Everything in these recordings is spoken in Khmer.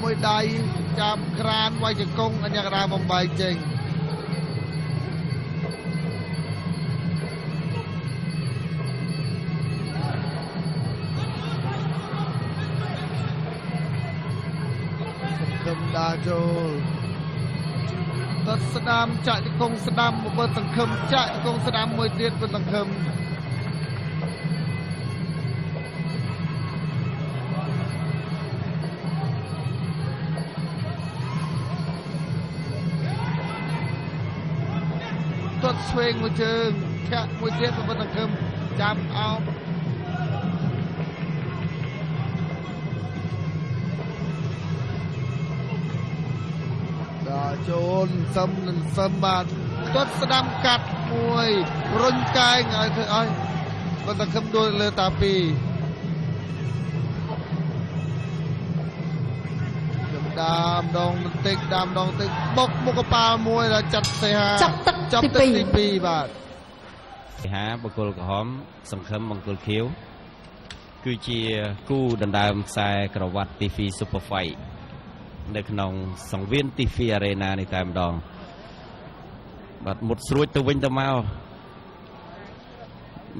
មួយដៃចាប់ក្រានវាយជង្គង់អញ្ញាកដាបំបីចេញដាចូលតើស្ដាមចាក់ជង្គង់ស្ដាំមកបើសង្ឃឹមចាក់ជង្គង់ស្ដាំមួយទៀតបើសង្ឃឹមទាត់ឆ្វេងមួយជើងចាក់មួយទៀតបើសង្ឃឹមចាំអោបចូលសឹមនឹងសឹមបាទទាត់ស្ដាំកាត់មួយរុញកែងឲ្យធ្វើឲ្យបើសង្ឃឹមដួលលើតាពីដាមដងបន្តិចដាមដងបន្តិចបុកមុខកប៉ាល់មួយដល់ចាត់សេហាចាប់ទឹកទី2បាទសេហាបង្គោលក្រហមសង្ឃឹមបង្គោលខៀវគឺជាគូដណ្ដើមខ្សែក្រវ៉ាត់ TV Super Fight នៅក្នុងសង្វៀន TV Arena នេះតែម្ដងបាទមុតស្រួចទៅវិញទៅមក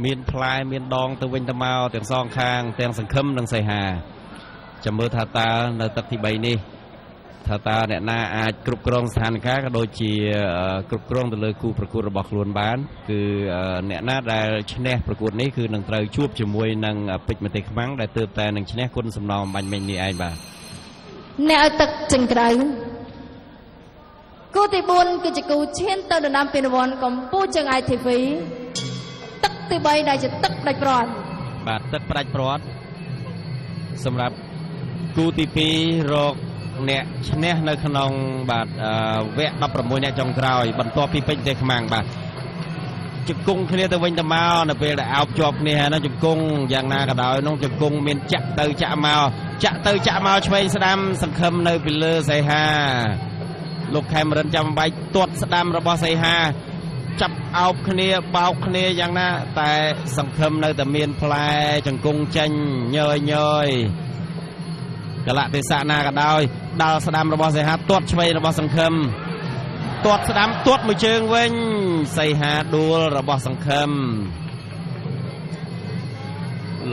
មានផ្លែមានដងទៅវិញទៅមកទាំងសងខាងទាំងសង្ឃឹមនិងសីហាចាំមើលថាតើនៅទឹកទី3នេះថាតើអ្នកណាអាចគ្រប់គ្រងស្ថានភាពក៏ដូចជាគ្រប់គ្រងទៅលើគូប្រកួតរបស់ខ្លួនបានគឺអ្នកណាដែលឈ្នះប្រកួតនេះគឺនឹងត្រូវជួបជាមួយនឹងពេជ្រមទេសខ្មាំងដែលទើបតែនឹងឈ្នះគុណសំណងបាញ់មិញនេះឯងបាទអ្នកឲ្យទឹកចេញក្រៅគូទី4គឺជាគូឈានទៅដណ្ដើមពានរង្វាន់កម្ពុជាជើង ITV ទឹកទី3ដែលជាទឹកផ្ដាច់ព្រាត់បាទទឹកផ្ដាច់ព្រាត់សម្រាប់គូទី2រកអ្នកឈ្នះនៅក្នុងបាទវគ្គ16អ្នកចុងក្រោយបន្ទាប់ពីពេជ្រទេសខ្មាំងបាទជង្គង់គ្នាទៅវិញទៅមកនៅពេលដែលអោបជាប់គ្នាហ្នឹងជង្គង់យ៉ាងណាក៏ដោយនោះជង្គង់មានចាក់ទៅចាក់មកឆ្វេងស្ដាំសង្ឃឹមនៅពីលើសីហាលោកខេមរិនចាំបាច់ទាត់ស្ដាំរបស់សីហាចាប់អោបគ្នាបោកគ្នាយ៉ាងណាតែសង្ឃឹមនៅតែមានផ្លែជង្គង់ចេញញយ កលៈទេសៈណាក៏ដោយដល់ស្ដាំរបស់សីហាទាត់ឆ្វេងរបស់សង្ឃឹមទាត់ស្ដាំទាត់មួយជើងវិញសីហាដួលរបស់សង្ឃឹម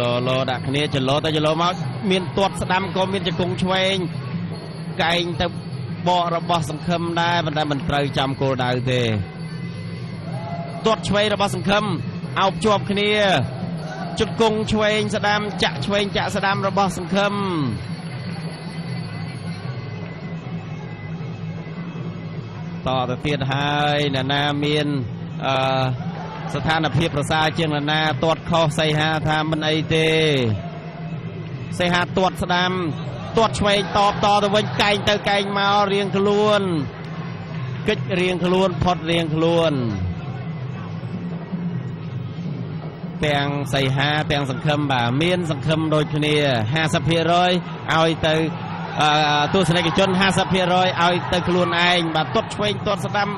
លដាក់គ្នាចលោទៅចលោមកមានទាត់ស្ដាំក៏មានជង្គង់ឆ្វេងកែងទៅបករបស់សង្ឃឹមដែរប៉ុន្តែមិនត្រូវចាំគោលដៅទេទាត់ឆ្វេងរបស់សង្ឃឹមអោបជាប់គ្នាជង្គង់ឆ្វេងស្ដាំចាក់ឆ្វេងចាក់ស្ដាំរបស់សង្ឃឹមតទៅទៀតហើយអ្នកណាមានស្ថានភាពប្រសើរជាងអ្នកណាទាត់ខុសសីហាថាមិនអីទេសីហាទាត់ស្ដាំទាត់ឆ្វេងតទៅវិញកែងទៅកែងមករៀងខ្លួនកិច្ចរៀងខ្លួនផុតរៀងខ្លួនទាំងសីហាទាំងសង្ឃឹមបាទមានសង្ឃឹមដូចគ្នា 50% ឲ្យទៅទស្សនិកជន 50% ឲ្យទៅខ្លួនឯងបាទទាត់ឆ្វេងទាត់ស្ដាំ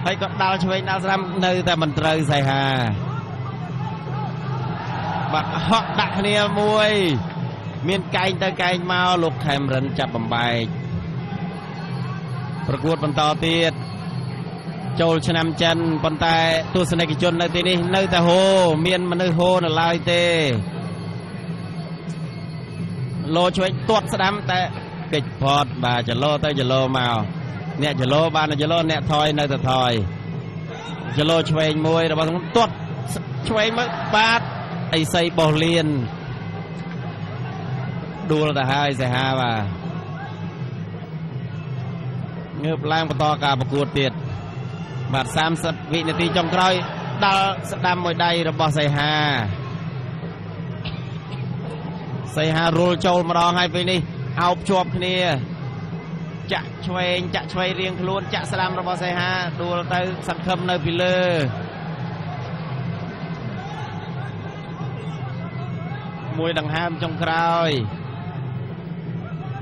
ហើយក៏ដាល់ឆ្វេងដាល់ស្ដាំនៅតែមិនត្រូវសីហាបាទហក់ដាក់គ្នាមួយមានកែងទៅកែងមកលោកខេមរិនចាប់បំបែកប្រកួតបន្តទៀតចូលឆ្នាំចិនប៉ុន្តែទស្សនិកជននៅទីនេះនៅតែហូមានមនុស្សហូនៅឡើយទេលោឆ្វេងទាត់ស្ដាំតែកិច្ចផតបាទចលោទៅចលោមកអ្នកចលោបានចលោអ្នកថយនៅតែថយចលោឆ្វេងមួយរបស់ទាត់ឆ្វេងមកបាទអីសីបោះលៀនដួលទៅហើយសីហាបាទងើបឡើងបន្តការប្រកួតទៀតបាទ30វិនាទីចុងក្រោយដល់ស្ដាំមួយដៃរបស់សីហារុលចូលម្ដងហើយពេលនេះអោបជាប់គ្នាចាក់ឆ្វេងរៀងខ្លួនចាក់ស្ដាំរបស់សីហាដួលទៅសង្ឃឹមនៅពីលើមួយដង្ហើមចុងក្រោយ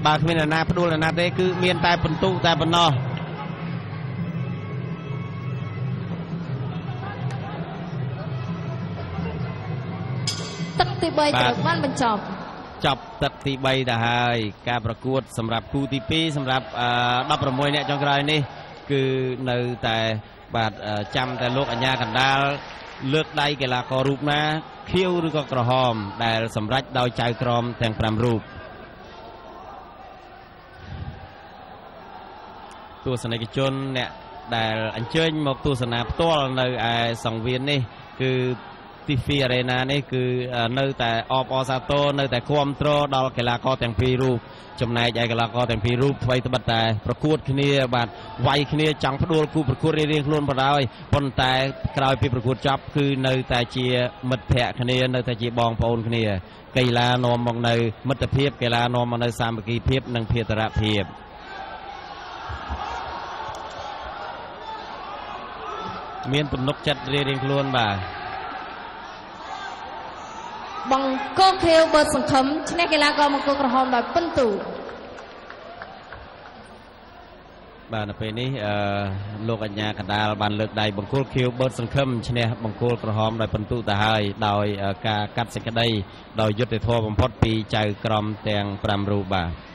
បើគ្មានអ្នកណាផ្ដួលអ្នកណាទេគឺមានតែពិន្ទុតែប៉ុណ្ណោះទឹកទី3ត្រូវបានបញ្ចប់ ចាប់ទឹកទី3ទៅហើយការប្រកួតសម្រាប់គូទី2សម្រាប់16អ្នកចុងក្រោយនេះគឺនៅតែបាទចាំតែលោកអញ្ញាកណ្ដាលលើកដៃកីឡាកររូបណាខៀវឬក៏ក្រហមដែលសម្រេចដោយចៅក្រមទាំង5រូបទស្សនិកជនអ្នកដែលអញ្ជើញមកទស្សនាផ្ទាល់នៅឯសង្វៀននេះគឺTiffy Arena នេះគឺនៅតែអបអរសាទរនៅតែគាំទ្រដល់កីឡាករទាំងពីររូបចំណែកឯកីឡាករទាំងពីររូបថ្មីត្បិតតែប្រកួតគ្នាបាទវាយគ្នាចង់ផ្ដួលគូប្រកួតរៀងៗខ្លួនបណ្ដោយប៉ុន្តែក្រោយពីប្រកួតចប់គឺនៅតែជាមិត្តភ័ក្តិគ្នានៅតែជាបងប្អូនគ្នាកីឡានាំមកនៅមិត្តភាពកីឡានាំមកនៅសាមគ្គីភាពនិងភេទរភាពមានទំនុកចិត្តរៀងៗខ្លួនបាទបង្គោលខៀវបើសង្ឃឹមឈ្នះកីឡាករបង្គោលក្រហមដោយពិន្ទុបាទនៅពេលនេះលោកអញ្ញាកណ្ដាលបានលើកដៃបង្គោលខៀវបើសង្ឃឹមឈ្នះបង្គោលក្រហមដោយពិន្ទុទៅហើយដោយការកាត់សេចក្តីដោយយុត្តិធម៌បំផុតពីចៅក្រមទាំង5រូបបាទ